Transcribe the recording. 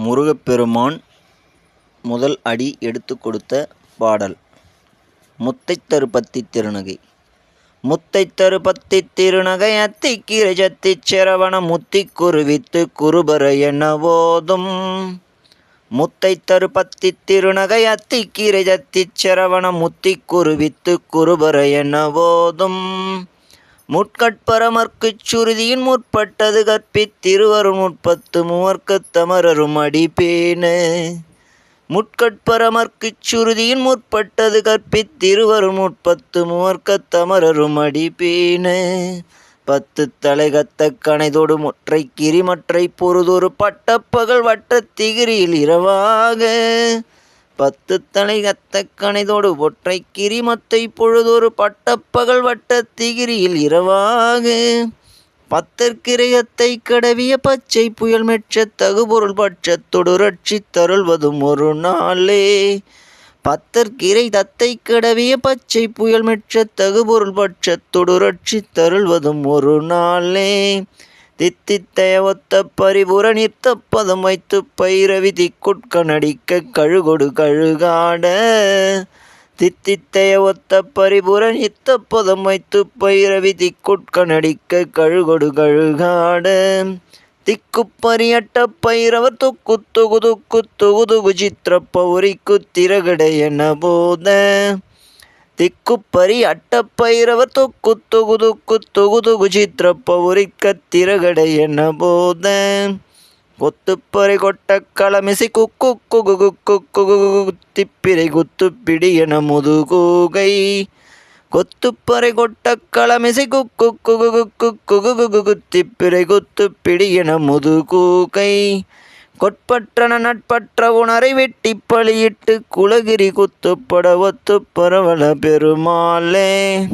முருகப்பெருமான் முதல் அடி எடுத்து கொடுத்த பாடல். முத்தைத்தரு பத்தி திருநகை. முத்தைத்தரு பத்தி திருநகை அத்திக்கிரை சத்திச் செரவண முத்திக் குருவித்து குருபர என ஓதும். முத்தைத்தரு பத்தி திருநகை அத்திக்கிரை சத்திச் செரவண முத்திக் குருவித்து குருபர என ஓதும். முட்கட்பரமர்க்குச் சுருதியின் முற்பட்டது கற்பித் திருவருள் முற்பத்து மூவர்க்கத் தமரரும் அடிபேன. முட்கட்பரமர்க்குச் சுருதியின் முற்பட்டது கற்பித் திருவருள் முற்பத்து மூவர்க்கத் தமரரும் அடிபேன. பத்து தலை கத்த கணைதொடு முற்றை கிரிமற்றை பொருதொரு பட்டப்பகல் வட்டத் திகிரியில் இரவாக. பத்து தலை கத்த கணைதொடு ஒற்றை கிரிமத்தை பொழுதொரு பட்டப்பகல் வட்டத் திகிரியில் இரவாக. பத்தற்கிரையத்தை கடவிய பச்சை புயல் மெச்ச தகுபொருள் பட்சத்தொடு ரட்சித் தருள்வதும் ஒரு நாளே. பத்தற்கிரை தத்தை கடவிய பச்சை புயல் மெச்ச தகுபொருள் பட்சத்தொடு ரட்சித் தருள்வதும் ஒரு நாளே. தித்தித்தைய ஒத்த பரிபுர நிறுத்த பதம் வைத்து பைரவி திக்குட்கணடிக்க கழுகொடு கழுகாட. தித்தித்தைய ஒத்த பரிபுர நிறுத்த பதம் வைத்து பைரவி திக்குட்கணடிக்க கழுகொடு கழுகாட. திக்குப்பரியட்ட பைரவர் தொக்கு தொகு தொக்கு தொகு தொகு சித்திர பௌரிக்கு திரகடை என போத. திக்குப்பரி அட்டப்பைரவர் தொக்கு தொகு தொக்கு தொகு தொகு சித்திர பௌரிக்க திரகடை என போத. கொத்துப்பறை கொட்ட களமிசை குக்கு குகு குக்கு குகு குத்திப்பிரை குத்து பிடி என முதுகூகை. கொத்துப்பறை கொட்ட களமிசை குக்கு குகு குக்கு குகு குகு குத்திப்பிரை குத்து பிடி என முதுகூகை. கொட்பற்றன நட்பற்ற உணரை வெட்டி பலியிட்டு குலகிரி குத்துப்பட ஒத்து பரவல பெருமாளே.